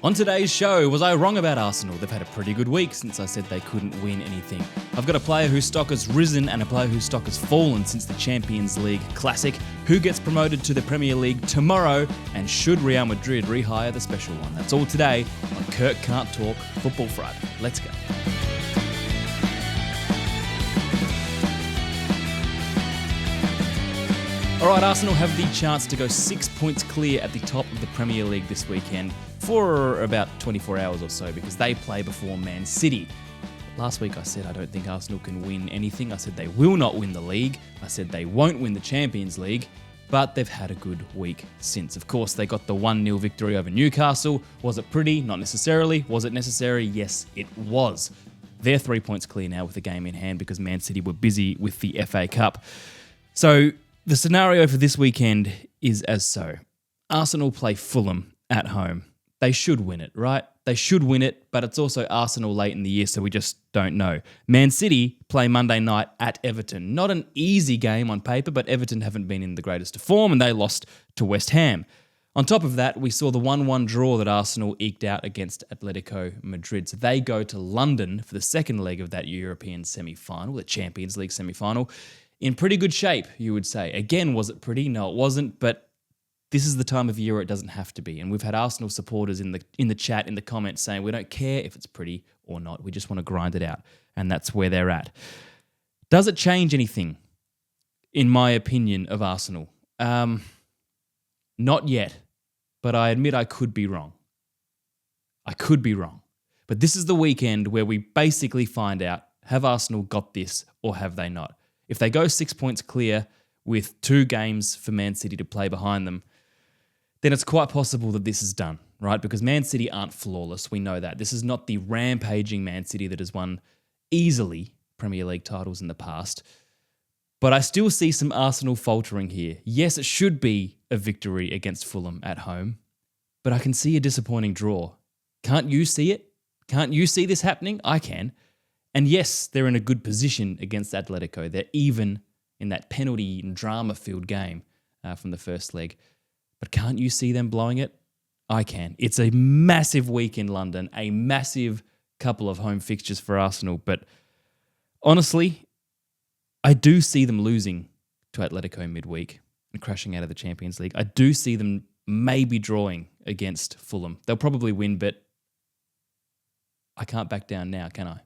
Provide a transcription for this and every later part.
On today's show, was I wrong about Arsenal? They've had a pretty good week since I said they couldn't win anything. I've got a player whose stock has risen and a player whose stock has fallen since the Champions League Classic. Who gets promoted to the Premier League tomorrow? And should Real Madrid rehire the special one? That's all today on Curt Can't Talk Football Friday. Let's go. All right, Arsenal have the chance to go 6 points clear at the top of the Premier League this weekend for about 24 hours or so because they play before Man City. Last week I said I don't think Arsenal can win anything. I said they will not win the league. I said they won't win the Champions League, but they've had a good week since. Of course, they got the 1-0 victory over Newcastle. Was it pretty? Not necessarily. Was it necessary? Yes, it was. They're 3 points clear now with the game in hand because Man City were busy with the FA Cup. So the scenario for this weekend is as so. Arsenal play Fulham at home. They should win it, right? They should win it, but it's also Arsenal late in the year, so we just don't know. Man City play Monday night at Everton. Not an easy game on paper, but Everton haven't been in the greatest of form, and they lost to West Ham. On top of that, we saw the 1-1 draw that Arsenal eked out against Atletico Madrid. So they go to London for the second leg of that European semi-final, the Champions League semi-final, in pretty good shape, you would say. Again, was it pretty? No, it wasn't, but this is the time of year where it doesn't have to be. And we've had Arsenal supporters in the chat, in the comments saying, we don't care if it's pretty or not. We just want to grind it out. And that's where they're at. Does it change anything, in my opinion, of Arsenal? Not yet. But I admit I could be wrong. I could be wrong. But this is the weekend where we basically find out, have Arsenal got this or have they not? If they go 6 points clear with 2 games for Man City to play behind them, then it's quite possible that this is done, right? Because Man City aren't flawless. We know that. This is not the rampaging Man City that has won easily Premier League titles in the past. But I still see some Arsenal faltering here. Yes, it should be a victory against Fulham at home, but I can see a disappointing draw. Can't you see it? Can't you see this happening? I can. And yes, they're in a good position against Atletico. They're even in that penalty and drama-filled game from the first leg. But can't you see them blowing it? I can. It's a massive week in London, a massive couple of home fixtures for Arsenal. But honestly, I do see them losing to Atletico midweek and crashing out of the Champions League. I do see them maybe drawing against Fulham. They'll probably win, but I can't back down now, can I?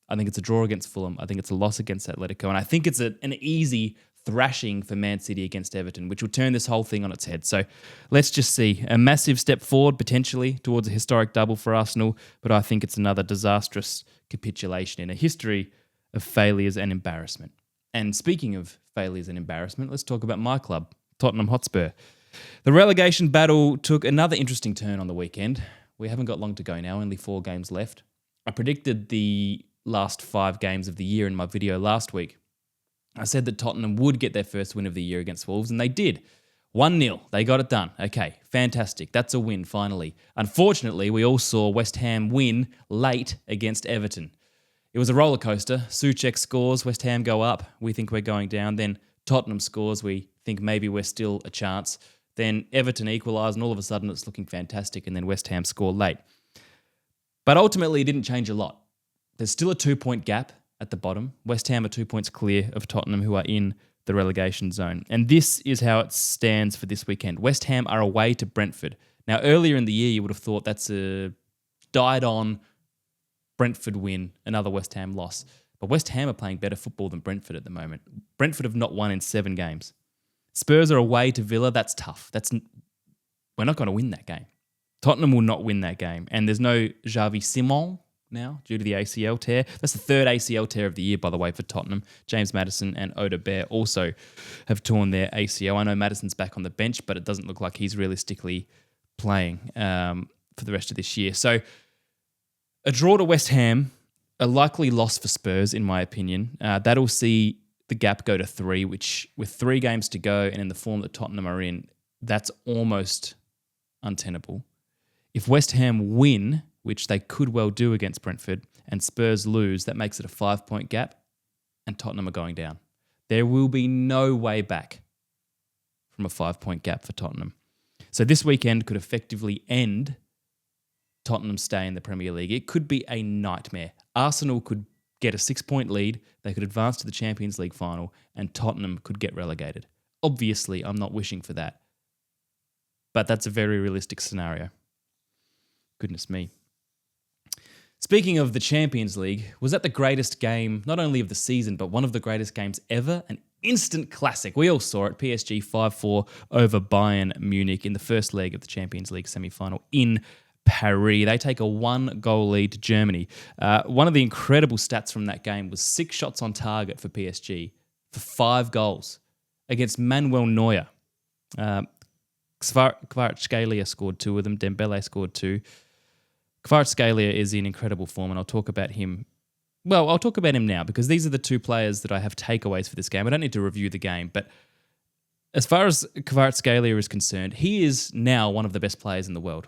I think it's a draw against Fulham. I think it's a loss against Atletico. And I think it's an easy thrashing for Man City against Everton, which will turn this whole thing on its head. So let's just see. A massive step forward, potentially, towards a historic double for Arsenal, but I think it's another disastrous capitulation in a history of failures and embarrassment. And speaking of failures and embarrassment, let's talk about my club, Tottenham Hotspur. The relegation battle took another interesting turn on the weekend. We haven't got long to go now, only 4 games left. I predicted the last 5 games of the year in my video last week. I said that Tottenham would get their first win of the year against Wolves, and they did. 1-0. They got it done. Okay, fantastic. That's a win, finally. Unfortunately, we all saw West Ham win late against Everton. It was a roller coaster. Soucek scores, West Ham go up. We think we're going down. Then Tottenham scores. We think maybe we're still a chance. Then Everton equalise, and all of a sudden it's looking fantastic, and then West Ham score late. But ultimately, it didn't change a lot. There's still a 2-point gap at the bottom. West Ham are 2 points clear of Tottenham, who are in the relegation zone. And this is how it stands for this weekend. West Ham are away to Brentford. Now, earlier in the year, you would have thought that's a died-on Brentford win, another West Ham loss. But West Ham are playing better football than Brentford at the moment. Brentford have not won in 7 games. Spurs are away to Villa. That's tough. We're not going to win that game. Tottenham will not win that game. And there's no Xavi Simon now due to the ACL tear. That's the 3rd ACL tear of the year, by the way, for Tottenham. James Maddison and Oda Bear also have torn their ACL. I know Maddison's back on the bench, but it doesn't look like he's realistically playing for the rest of this year. So a draw to West Ham, a likely loss for Spurs, in my opinion. That'll see the gap go to 3, which with 3 games to go and in the form that Tottenham are in, that's almost untenable. If West Ham win, which they could well do against Brentford, and Spurs lose, that makes it a 5-point gap, and Tottenham are going down. There will be no way back from a 5-point gap for Tottenham. So this weekend could effectively end Tottenham stay in the Premier League. It could be a nightmare. Arsenal could get a 6-point lead, they could advance to the Champions League final, and Tottenham could get relegated. Obviously, I'm not wishing for that. But that's a very realistic scenario. Goodness me. Speaking of the Champions League, was that the greatest game, not only of the season, but one of the greatest games ever? An instant classic. We all saw it. PSG 5-4 over Bayern Munich in the first leg of the Champions League semi-final in Paris. They take a 1-goal lead to Germany. One of the incredible stats from that game was 6 shots on target for PSG for 5 goals against Manuel Neuer. Kvaratskhelia scored 2 of them. Dembele scored 2. Kvaratskhelia is in incredible form, and I'll talk about him. Well, I'll talk about him now because these are the 2 players that I have takeaways for this game. I don't need to review the game, but as far as Kvaratskhelia is concerned, he is now one of the best players in the world.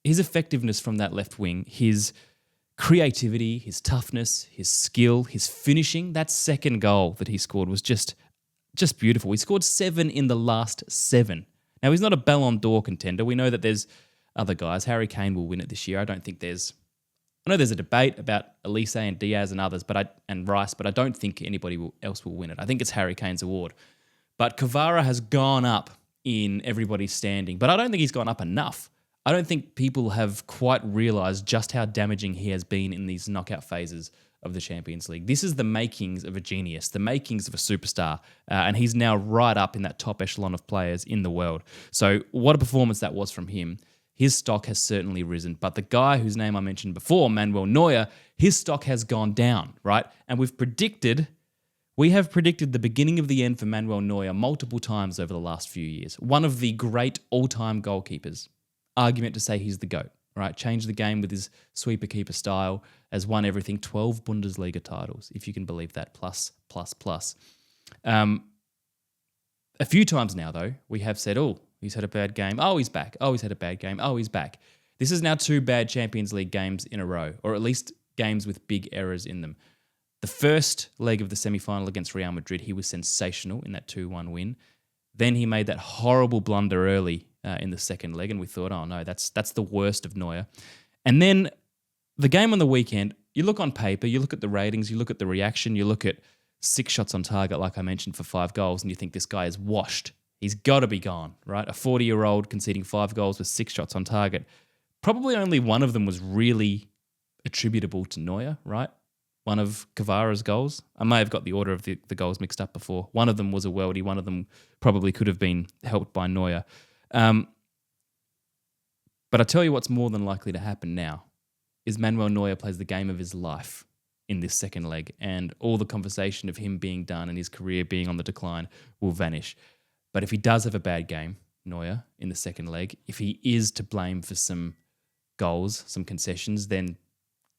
His effectiveness from that left wing, his creativity, his toughness, his skill, his finishing, that second goal that he scored was just beautiful. He scored 7 in the last 7. Now, he's not a Ballon d'Or contender. We know that there's other guys. Harry Kane will win it this year. I know there's a debate about Elise and Diaz and others, and Rice, but I don't think anybody else will win it. I think it's Harry Kane's award. But Kvara has gone up in everybody's standing, but I don't think he's gone up enough. I don't think people have quite realised just how damaging he has been in these knockout phases of the Champions League. This is the makings of a genius, the makings of a superstar, and he's now right up in that top echelon of players in the world. So what a performance that was from him. His stock has certainly risen, but the guy whose name I mentioned before, Manuel Neuer, his stock has gone down, right? And we have predicted the beginning of the end for Manuel Neuer multiple times over the last few years. One of the great all-time goalkeepers. Argument to say he's the GOAT, right? Changed the game with his sweeper-keeper style, has won everything, 12 Bundesliga titles, if you can believe that, plus. A few times now, though, we have said, oh, he's had a bad game. Oh, he's back. Oh, he's had a bad game. Oh, he's back. This is now 2 bad Champions League games in a row, or at least games with big errors in them. The first leg of the semi-final against Real Madrid, he was sensational in that 2-1 win. Then he made that horrible blunder early in the second leg, and we thought, oh no, that's the worst of Neuer. And then the game on the weekend, you look on paper, you look at the ratings, you look at the reaction, you look at 6 shots on target, like I mentioned, for 5 goals, and you think this guy is washed. He's got to be gone, right? A 40-year-old conceding 5 goals with 6 shots on target. Probably only one of them was really attributable to Neuer, right? One of Kvara's goals. I may have got the order of the goals mixed up before. One of them was a worldie. One of them probably could have been helped by Neuer. But I tell you what's more than likely to happen now is Manuel Neuer plays the game of his life in this second leg, and all the conversation of him being done and his career being on the decline will vanish. But if he does have a bad game, Neuer, in the second leg, if he is to blame for some goals, some concessions, then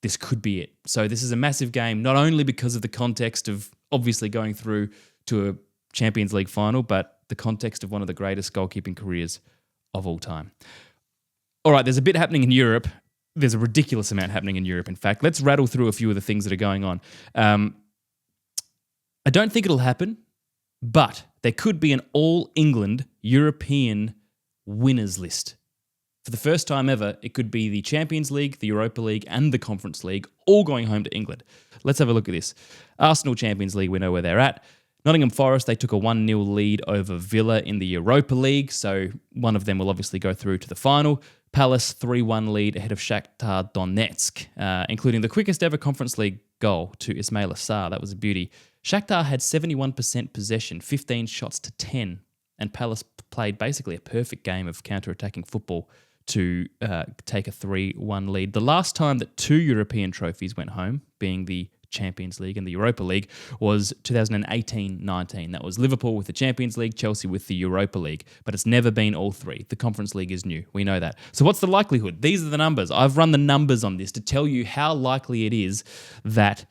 this could be it. So this is a massive game, not only because of the context of obviously going through to a Champions League final, but the context of one of the greatest goalkeeping careers of all time. All right, there's a bit happening in Europe. There's a ridiculous amount happening in Europe, in fact. Let's rattle through a few of the things that are going on. I don't think it'll happen, but there could be an all-England European winners list. For the first time ever, it could be the Champions League, the Europa League, and the Conference League all going home to England. Let's have a look at this. Arsenal Champions League, we know where they're at. Nottingham Forest, they took a 1-0 lead over Villa in the Europa League, so one of them will obviously go through to the final. Palace, 3-1 lead ahead of Shakhtar Donetsk, including the quickest ever Conference League goal to Ismail Assar. That was a beauty. Shakhtar had 71% possession, 15 shots to 10, and Palace played basically a perfect game of counter-attacking football to take a 3-1 lead. The last time that 2 European trophies went home, being the Champions League and the Europa League, was 2018-19. That was Liverpool with the Champions League, Chelsea with the Europa League, but it's never been all 3. The Conference League is new. We know that. So what's the likelihood? These are the numbers. I've run the numbers on this to tell you how likely it is that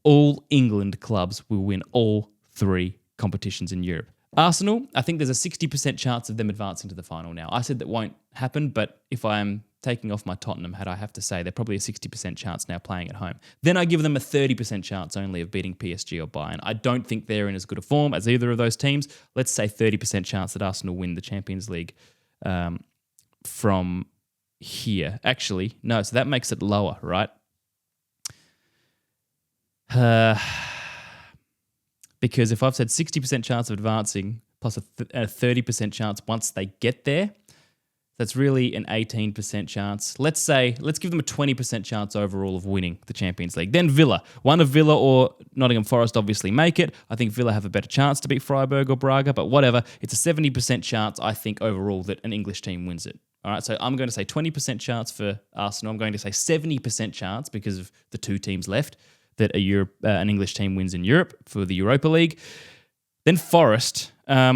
all England clubs will win all 3 competitions in Europe. Arsenal, I think there's a 60% chance of them advancing to the final now. I said that won't happen, but if I'm taking off my Tottenham hat, I have to say they're probably a 60% chance now playing at home. Then I give them a 30% chance only of beating PSG or Bayern. I don't think they're in as good a form as either of those teams. Let's say 30% chance that Arsenal win the Champions League from here. Actually, no, so that makes it lower, right? Because if I've said 60% chance of advancing plus a 30% chance once they get there, that's really an 18% chance. Let's give them a 20% chance overall of winning the Champions League. Then Villa. One of Villa or Nottingham Forest obviously make it. I think Villa have a better chance to beat Freiburg or Braga, but whatever. It's a 70% chance, I think, overall that an English team wins it. All right, so I'm going to say 20% chance for Arsenal. I'm going to say 70% chance because of the two teams left that an English team wins in Europe for the Europa League. Then Forest, a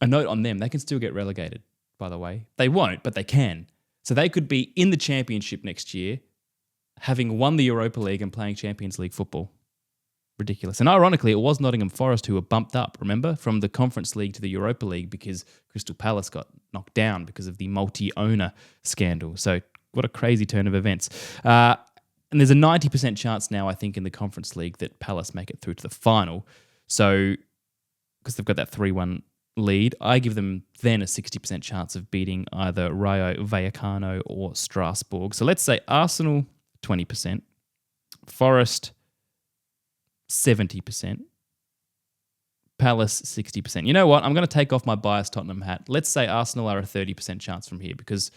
note on them, they can still get relegated, by the way. They won't, but they can. So they could be in the Championship next year, having won the Europa League and playing Champions League football. Ridiculous. And ironically, it was Nottingham Forest who were bumped up, remember, from the Conference League to the Europa League because Crystal Palace got knocked down because of the multi-owner scandal. So what a crazy turn of events. And there's a 90% chance now, I think, in the Conference League that Palace make it through to the final. So, because they've got that 3-1 lead, I give them then a 60% chance of beating either Rayo Vallecano or Strasbourg. So let's say Arsenal, 20%, Forest, 70%, Palace, 60%. You know what? I'm going to take off my biased Tottenham hat. Let's say Arsenal are a 30% chance from here because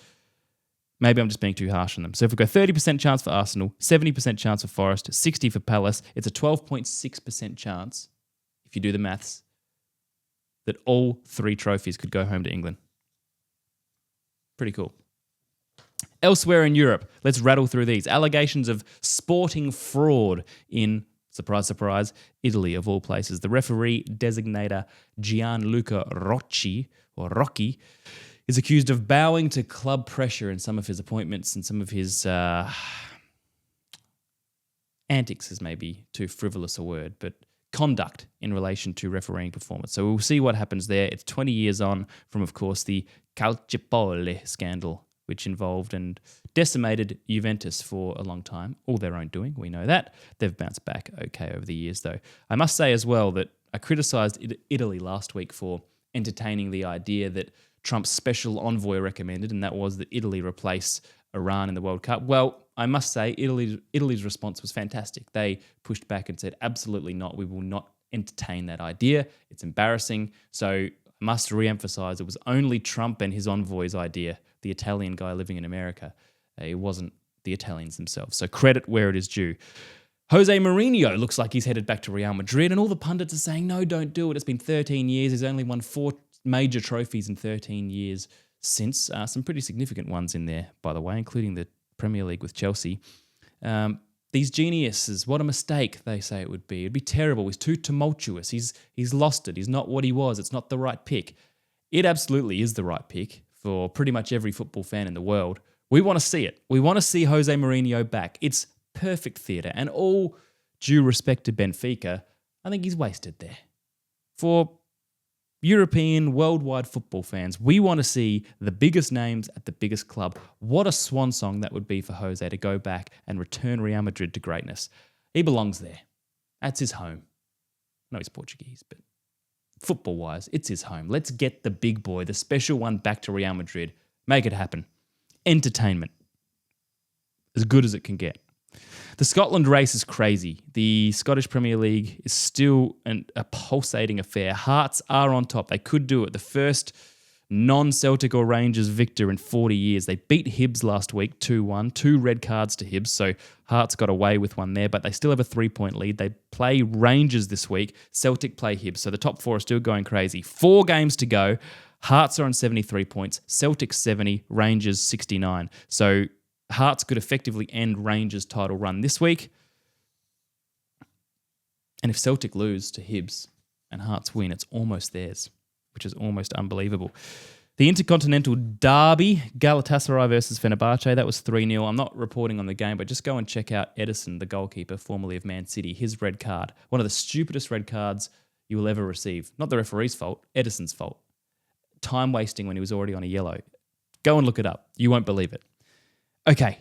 maybe I'm just being too harsh on them. So if we go 30% chance for Arsenal, 70% chance for Forest, 60% for Palace, it's a 12.6% chance, if you do the maths, that all three trophies could go home to England. Pretty cool. Elsewhere in Europe, let's rattle through these. Allegations of sporting fraud in, surprise, surprise, Italy of all places. The referee designator Gianluca Rocchi is accused of bowing to club pressure in some of his appointments and some of his antics is maybe too frivolous a word, but conduct in relation to refereeing performance. So we'll see what happens there. It's 20 years on from, of course, the Calciopoli scandal, which involved and decimated Juventus for a long time. All their own doing, we know that. They've bounced back okay over the years, though. I must say as well that I criticised Italy last week for entertaining the idea that Trump's special envoy recommended, and that was that Italy replace Iran in the World Cup. Well, I must say Italy's response was fantastic. They pushed back and said, absolutely not, we will not entertain that idea. It's embarrassing. So I must re-emphasize it was only Trump and his envoy's idea, the Italian guy living in America. It wasn't the Italians themselves. So credit where it is due. Jose Mourinho looks like he's headed back to Real Madrid, and all the pundits are saying, no, don't do it. It's been 13 years. He's only won 4 major trophies in 13 years since. Some pretty significant ones in there, by the way, including the Premier League with Chelsea. These geniuses, what a mistake they say it would be. It'd be terrible. He's too tumultuous. He's lost it. He's not what he was. It's not the right pick. It absolutely is the right pick for pretty much every football fan in the world. We want to see it. We want to see Jose Mourinho back. It's perfect theatre. And all due respect to Benfica, I think he's wasted there. For European, worldwide football fans, we want to see the biggest names at the biggest club. What a swan song that would be for Jose to go back and return Real Madrid to greatness. He belongs there. That's his home. I know he's Portuguese, but football-wise, it's his home. Let's get the big boy, the special one, back to Real Madrid. Make it happen. Entertainment. As good as it can get. The Scotland race is crazy. The Scottish Premier League is still a pulsating affair. Hearts are on top. They could do it. The first non-Celtic or Rangers victor in 40 years. They beat Hibs last week 2-1. 2 red cards to Hibs, so Hearts got away with one there, but they still have a 3-point lead. They play Rangers this week. Celtic play Hibs, so the top 4 are still going crazy. 4 games to go. Hearts are on 73 points. Celtic 70. Rangers 69. So Hearts could effectively end Rangers' title run this week. And if Celtic lose to Hibs and Hearts win, it's almost theirs, which is almost unbelievable. The Intercontinental Derby, Galatasaray versus Fenerbahce, that was 3-0. I'm not reporting on the game, but just go and check out Edison, the goalkeeper, formerly of Man City, his red card. One of the stupidest red cards you will ever receive. Not the referee's fault, Edison's fault. Time wasting when he was already on a yellow. Go and look it up. You won't believe it. Okay,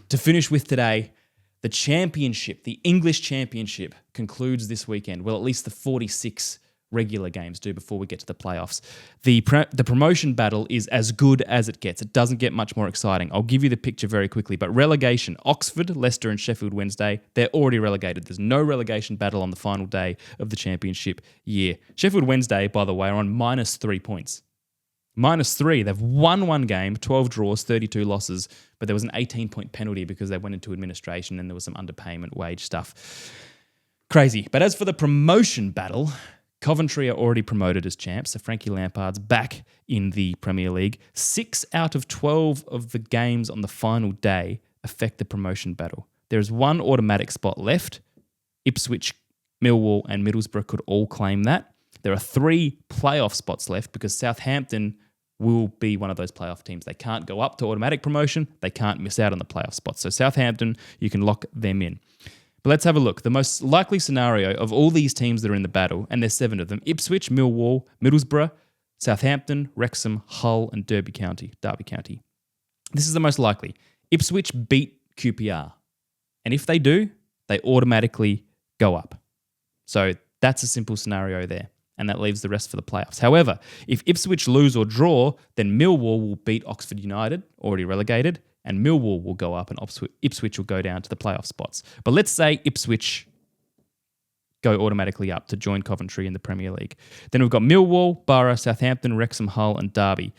to finish with today, the championship, the English championship, concludes this weekend. Well, at least the 46 regular games do before we get to the playoffs. The promotion battle is as good as it gets. It doesn't get much more exciting. I'll give you the picture very quickly. But relegation, Oxford, Leicester and Sheffield Wednesday, they're already relegated. There's no relegation battle on the final day of the championship year. Sheffield Wednesday, by the way, are on -3 points. -3. They've won one game, 12 draws, 32 losses, but there was an 18-point penalty because they went into administration and there was some underpayment wage stuff. Crazy. But as for the promotion battle, Coventry are already promoted as champs, so Frankie Lampard's back in the Premier League. 6 out of 12 of the games on the final day affect the promotion battle. There is one automatic spot left. Ipswich, Millwall and Middlesbrough could all claim that. There are 3 playoff spots left because Southampton will be one of those playoff teams. They can't go up to automatic promotion. They can't miss out on the playoff spots. So Southampton, you can lock them in. But let's have a look. The most likely scenario of all these teams that are in the battle, and there's 7 of them, Ipswich, Millwall, Middlesbrough, Southampton, Wrexham, Hull, and Derby County. This is the most likely. Ipswich beat QPR. And if they do, they automatically go up. So that's a simple scenario there. And that leaves the rest for the playoffs. However, if Ipswich lose or draw, then Millwall will beat Oxford United, already relegated, and Millwall will go up and Ipswich will go down to the playoff spots. But let's say Ipswich go automatically up to join Coventry in the Premier League. Then we've got Millwall, Borough, Southampton, Wrexham, Hull and Derby.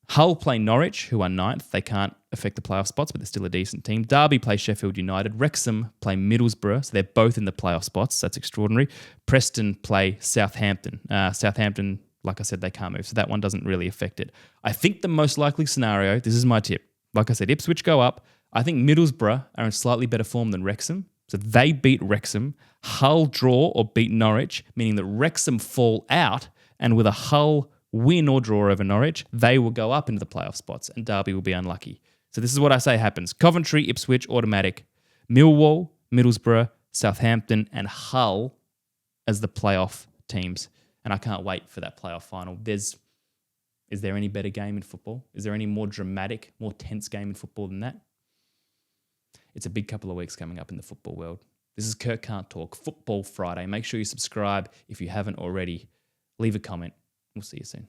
Hull play Norwich, who are 9th. They can't affect the playoff spots, but they're still a decent team. Derby play Sheffield United. Wrexham play Middlesbrough, so they're both in the playoff spots. That's extraordinary. Preston play Southampton. Southampton, like I said, they can't move, so that one doesn't really affect it. I think the most likely scenario, this is my tip, like I said, Ipswich go up. I think Middlesbrough are in slightly better form than Wrexham, so they beat Wrexham. Hull draw or beat Norwich, meaning that Wrexham fall out, and with a Hull win or draw over Norwich, they will go up into the playoff spots and Derby will be unlucky. So this is what I say happens. Coventry, Ipswich, automatic. Millwall, Middlesbrough, Southampton and Hull as the playoff teams. And I can't wait for that playoff final. Is there any better game in football? Is there any more dramatic, more tense game in football than that? It's a big couple of weeks coming up in the football world. This is Curt Can't Talk, Football Friday. Make sure you subscribe if you haven't already. Leave a comment. We'll see you soon.